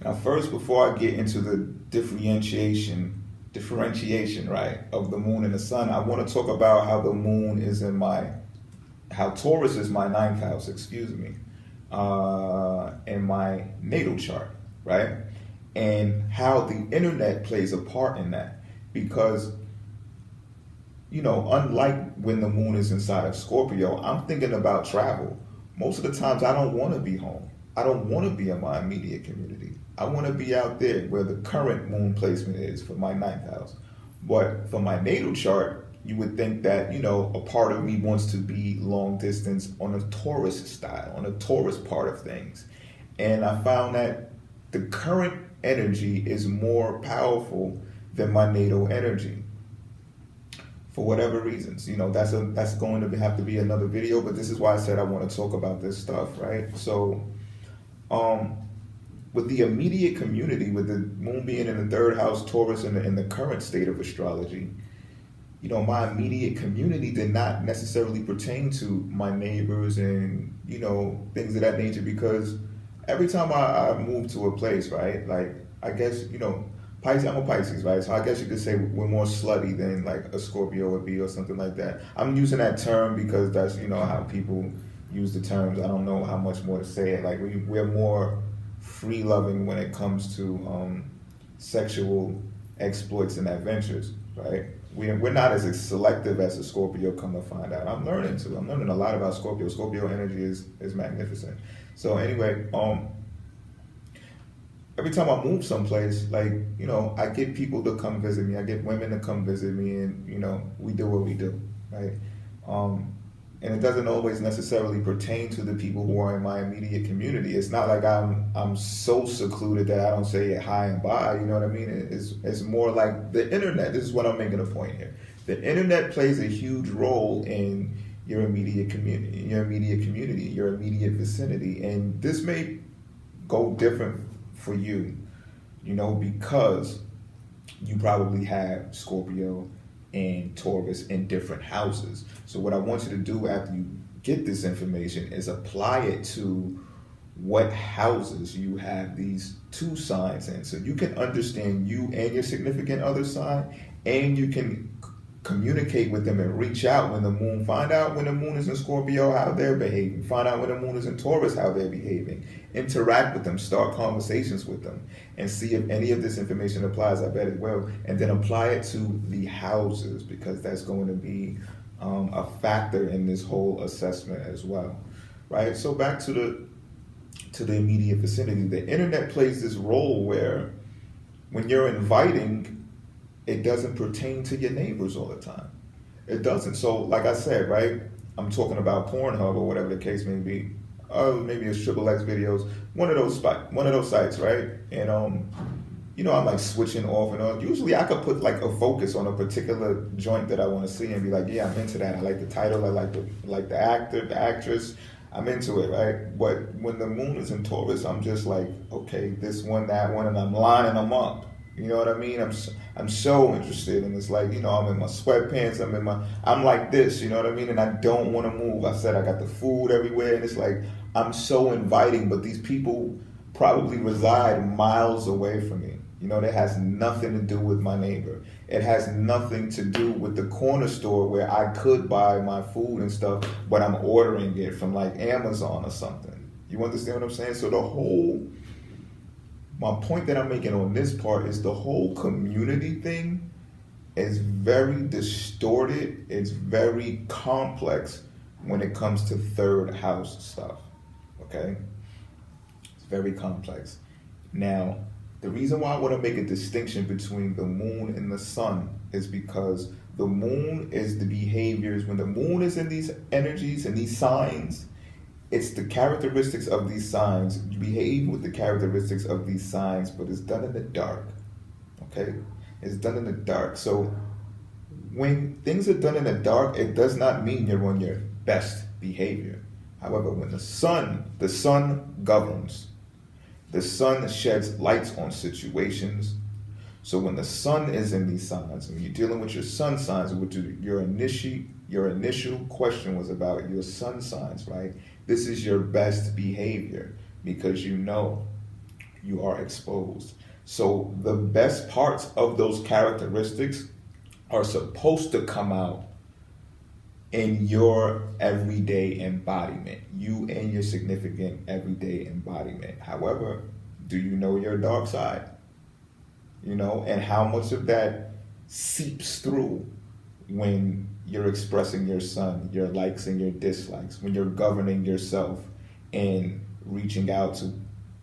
Now, first, before I get into the differentiation, right, of the moon and the sun, I want to talk about how the moon is how Taurus is my ninth house, excuse me, in my natal chart, right? And how the internet plays a part in that. Because, unlike when the moon is inside of Scorpio, I'm thinking about travel. Most of the times I don't want to be home. I don't want to be in my immediate community. I want to be out there where the current moon placement is for my ninth house. But for my natal chart, you would think that, a part of me wants to be long distance on a Taurus style, on a Taurus part of things. And I found that the current energy is more powerful than my natal energy. For whatever reasons, that's going to have to be another video, but this is why I said I want to talk about this stuff, right? So, with the immediate community, with the moon being in the third house, Taurus in the current state of astrology, my immediate community did not necessarily pertain to my neighbors and, things of that nature, because every time I move to a place, right, like, I guess, Pisces, I'm a Pisces, right? So I guess you could say we're more slutty than like a Scorpio would be or something like that. I'm using that term because that's, how people use the terms. I don't know how much more to say it. Like we're more free loving when it comes to sexual exploits and adventures, right? We're not as selective as a Scorpio, come to find out. I'm learning a lot about Scorpio. Scorpio energy is magnificent. So anyway, every time I move someplace, like, I get people to come visit me. I get women to come visit me, and, we do what we do, right? And it doesn't always necessarily pertain to the people who are in my immediate community. It's not like I'm so secluded that I don't say hi and bye, you know what I mean? It's more like the internet. This is what I'm making a point here. The internet plays a huge role in your immediate community, your immediate vicinity. And this may go different for you, because you probably have Scorpio and Taurus in different houses. So what I want you to do after you get this information is apply it to what houses you have these two signs in. So you can understand you and your significant other sign, and you can communicate with them and reach out when the moon, find out when the moon is in Scorpio, how they're behaving. Find out when the moon is in Taurus, how they're behaving. Interact with them, start conversations with them, and see if any of this information applies. I bet it will. And then apply it to the houses, because that's going to be a factor in this whole assessment as well, right? So back to the immediate vicinity. The internet plays this role where when you're inviting, it doesn't pertain to your neighbors all the time. It doesn't. So, like I said, right, I'm talking about Pornhub or whatever the case may be. Maybe it's XXX videos, one of those sites, right? And I'm like switching off and on. Usually, I could put like a focus on a particular joint that I want to see and be like, yeah, I'm into that. I like the title. I like the actor, the actress. I'm into it, right? But when the moon is in Taurus, I'm just like, okay, this one, that one, and I'm lining them up. You know what I mean? I'm so interested, and it's like, I'm in my sweatpants, I'm like this, you know what I mean? And I don't want to move. I said I got the food everywhere, and it's like, I'm so inviting, but these people probably reside miles away from me. That has nothing to do with my neighbor. It has nothing to do with the corner store where I could buy my food and stuff, but I'm ordering it from like Amazon or something. You understand what I'm saying? So my point that I'm making on this part is the whole community thing is very distorted. It's very complex when it comes to third house stuff, okay? It's very complex. Now, the reason why I want to make a distinction between the moon and the sun is because the moon is the behaviors. When the moon is in these energies and these signs, it's the characteristics of these signs. You behave with the characteristics of these signs, but it's done in the dark, okay? It's done in the dark. So when things are done in the dark, it does not mean you're on your best behavior. However, when the sun governs. The sun sheds light on situations. So when the sun is in these signs, when you're dealing with your sun signs, which your initial question was about your sun signs, right? This is your best behavior because you are exposed. So the best parts of those characteristics are supposed to come out in your everyday embodiment, you and your significant everyday embodiment. However, do you know your dark side? You know, and how much of that seeps through when you're expressing your sun, your likes and your dislikes, when you're governing yourself and reaching out to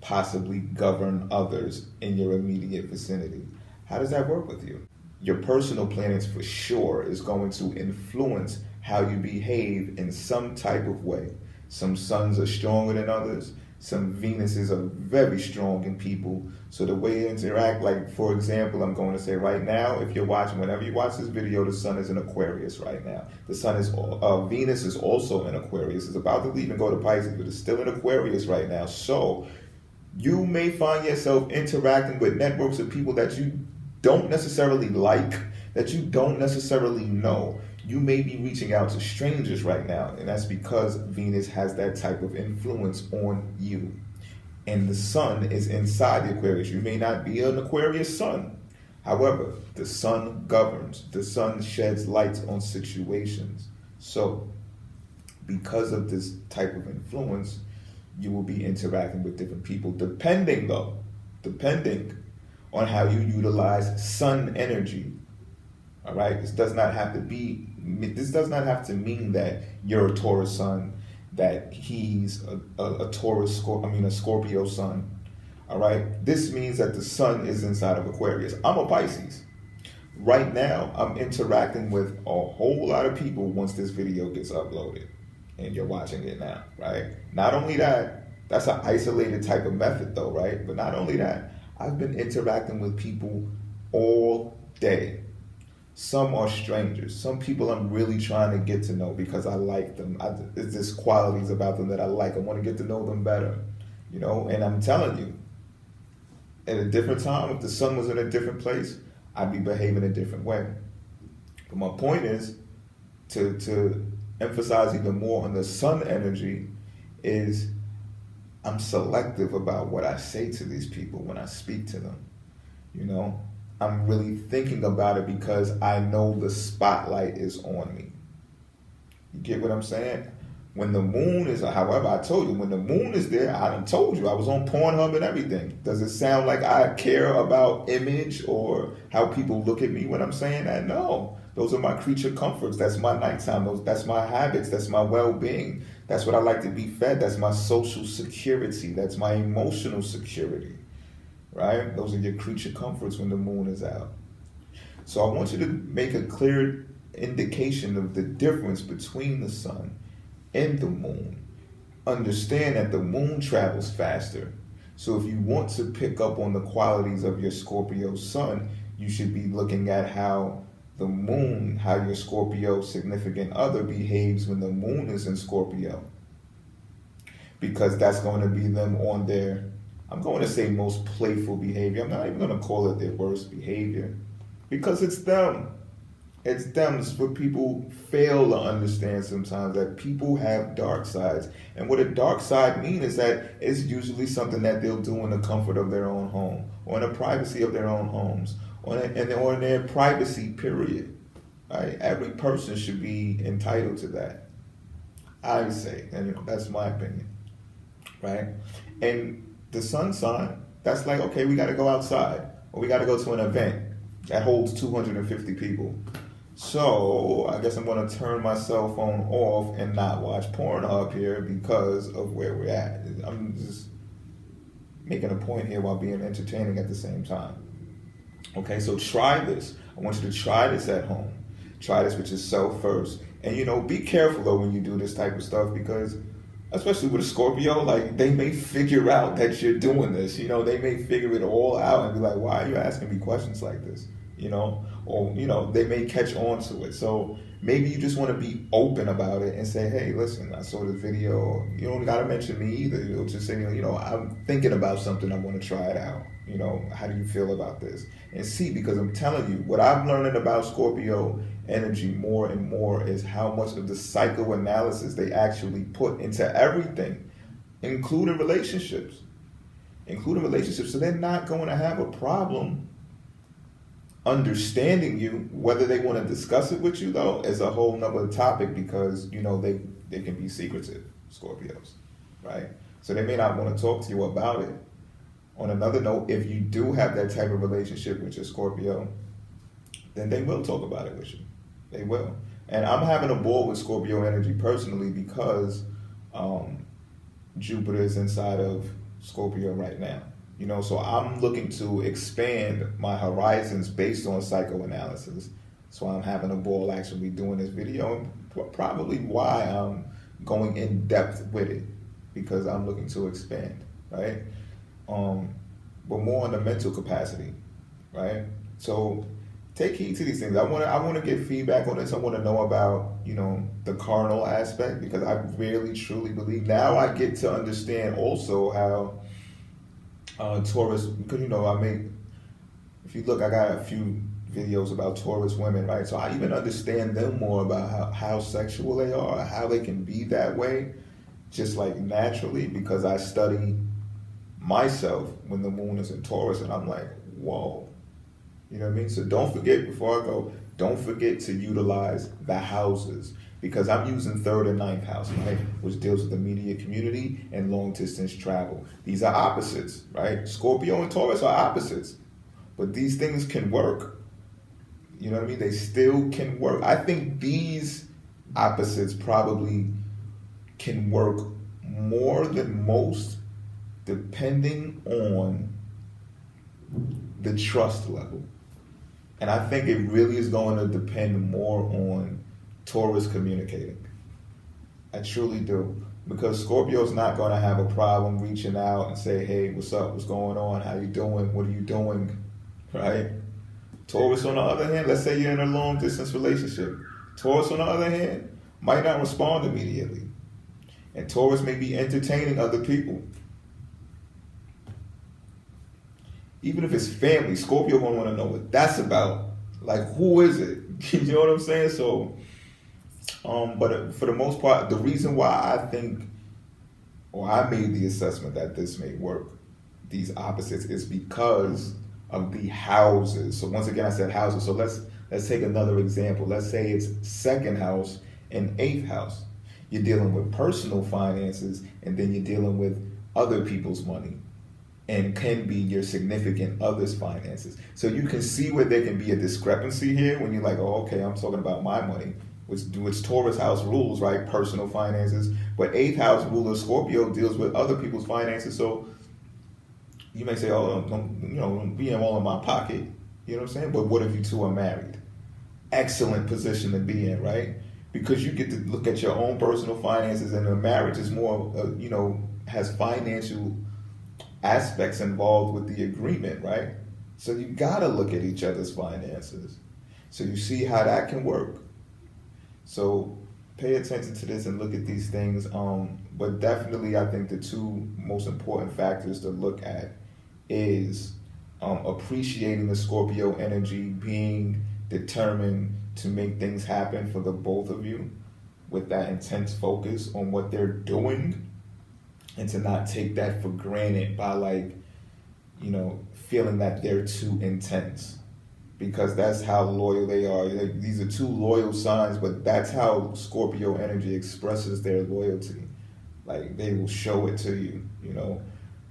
possibly govern others in your immediate vicinity. How does that work with you? Your personal planets for sure is going to influence how you behave in some type of way. Some suns are stronger than others. Some Venuses are very strong in people. So the way you interact, like for example, I'm going to say right now, if you're watching, whenever you watch this video, the sun is in Aquarius right now. The sun is, Venus is also in Aquarius. It's about to leave and go to Pisces, but it's still in Aquarius right now. So you may find yourself interacting with networks of people that you don't necessarily like, that you don't necessarily know. You may be reaching out to strangers right now, and that's because Venus has that type of influence on you. And the sun is inside the Aquarius. You may not be an Aquarius sun. However, the sun governs. The sun sheds light on situations. So, because of this type of influence, you will be interacting with different people, depending on how you utilize sun energy. All right, this does not have to mean that you're a Taurus sun, that he's a Scorpio sun. All right, this means that the sun is inside of Aquarius. I'm a Pisces. Right now, I'm interacting with a whole lot of people once this video gets uploaded, and you're watching it now, right? Not only that, that's an isolated type of method though, right? But not only that, I've been interacting with people all day. Some are strangers. Some people I'm really trying to get to know because I like them. There's just qualities about them that I like. I want to get to know them better, you know? And I'm telling you, at a different time, if the sun was in a different place, I'd be behaving a different way. But my point is to emphasize even more on the sun energy is I'm selective about what I say to these people when I speak to them, you know? I'm really thinking about it because I know the spotlight is on me. You get what I'm saying? When the moon is, however, I told you, when the moon is there, I done told you, I was on Pornhub and everything. Does it sound like I care about image or how people look at me when I'm saying that? No. Those are my creature comforts. That's my nighttime. That's my habits. That's my well-being. That's what I like to be fed. That's my social security. That's my emotional security. Right? Those are your creature comforts when the moon is out. So I want you to make a clear indication of the difference between the sun and the moon. Understand that the moon travels faster. So if you want to pick up on the qualities of your Scorpio sun, you should be looking at how the moon, how your Scorpio significant other behaves when the moon is in Scorpio. Because that's going to be them on their, I'm going to say most playful behavior. I'm not even going to call it their worst behavior because it's them. It's them. It's what people fail to understand sometimes, that people have dark sides. And what a dark side means is that it's usually something that they'll do in the comfort of their own home or in the privacy of their own homes or in their privacy, period. Right? Every person should be entitled to that. I would say, and that's my opinion. Right? And the sun sign, that's like, okay, we got to go outside or we got to go to an event that holds 250 people. So I guess I'm going to turn my cell phone off and not watch Pornhub here because of where we're at. I'm just making a point here while being entertaining at the same time. Okay, so try this. I want you to try this at home. Try this with yourself first. And, be careful, though, when you do this type of stuff because especially with a Scorpio, like they may figure out that you're doing this, they may figure it all out and be like, why are you asking me questions like this? Or they may catch on to it. So maybe you just want to be open about it and say, hey, listen, I saw this video. You don't got to mention me either. You'll just say, I'm thinking about something. I want to try it out. How do you feel about this? And see, because I'm telling you, what I'm learning about Scorpio energy more and more is how much of the psychoanalysis they actually put into everything, including relationships. including relationships. So they're not going to have a problem understanding you. Whether they want to discuss it with you, though, is a whole nother topic, because, you know, they can be secretive, Scorpios, right? So they may not want to talk to you about it. On another note, if you do have that type of relationship with your Scorpio, then they will talk about it with you. They will. And I'm having a ball with Scorpio energy personally, because Jupiter is inside of Scorpio right now. You know, so I'm looking to expand my horizons based on psychoanalysis. So I'm having a ball actually doing this video, and probably why I'm going in depth with it, because I'm looking to expand, right? But more on the mental capacity, right? So take heed to these things. I want to get feedback on this. I want to know about, you know, the carnal aspect, because I really truly believe now I get to understand also how Taurus, because, you know, if you look, I got a few videos about Taurus women, right? So I even understand them more about how sexual they are, how they can be that way, just like naturally, because I study myself when the moon is in Taurus, and I'm like, whoa. You know what I mean? So don't forget, before I go, don't forget to utilize the houses, because I'm using 3rd and 9th house, right? Which deals with the media community and long distance travel. These are opposites, right? Scorpio and Taurus are opposites, but these things can work. You know what I mean? They still can work. I think these opposites probably can work more than most, depending on the trust level. And I think it really is going to depend more on Taurus communicating. I truly do. Because Scorpio's not going to have a problem reaching out and say, hey, what's up? What's going on? How you doing? What are you doing? Right? Taurus, on the other hand, let's say you're in a long distance relationship. Taurus, on the other hand, might not respond immediately. And Taurus may be entertaining other people. Even if it's family, Scorpio won't want to know what that's about. Like, who is it? You know what I'm saying? So, but for the most part, the reason why I think, or I made the assessment that this may work, these opposites, is because of the houses. So once again, I said houses. So let's take another example. Let's say it's 2nd house and 8th house. You're dealing with personal finances, and then you're dealing with other people's money, and can be your significant other's finances. So you can see where there can be a discrepancy here when you're like, oh, okay, I'm talking about my money, which Taurus house rules, right? Personal finances. But 8th house ruler Scorpio deals with other people's finances. So you may say, oh, don't be in all in my pocket. You know what I'm saying? But what if you two are married? Excellent position to be in, right? Because you get to look at your own personal finances, and the marriage is more, has financial aspects involved with the agreement, right? So you gotta look at each other's finances. So you see how that can work. So pay attention to this and look at these things. But definitely, I think the two most important factors to look at is appreciating the Scorpio energy, being determined to make things happen for the both of you with that intense focus on what they're doing, and to not take that for granted by feeling that they're too intense, because that's how loyal they are. These are two loyal signs, but that's how Scorpio energy expresses their loyalty. Like, they will show it to you,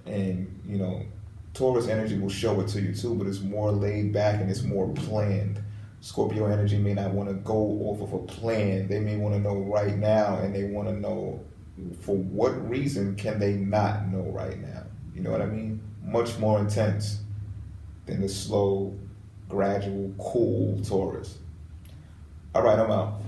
and Taurus energy will show it to you too, but it's more laid back and it's more planned. Scorpio energy may not want to go off of a plan. They may want to know right now, and they want to know for what reason can they not know right now. You know what I mean? Much more intense than the slow, gradual, cool Taurus. All right, I'm out.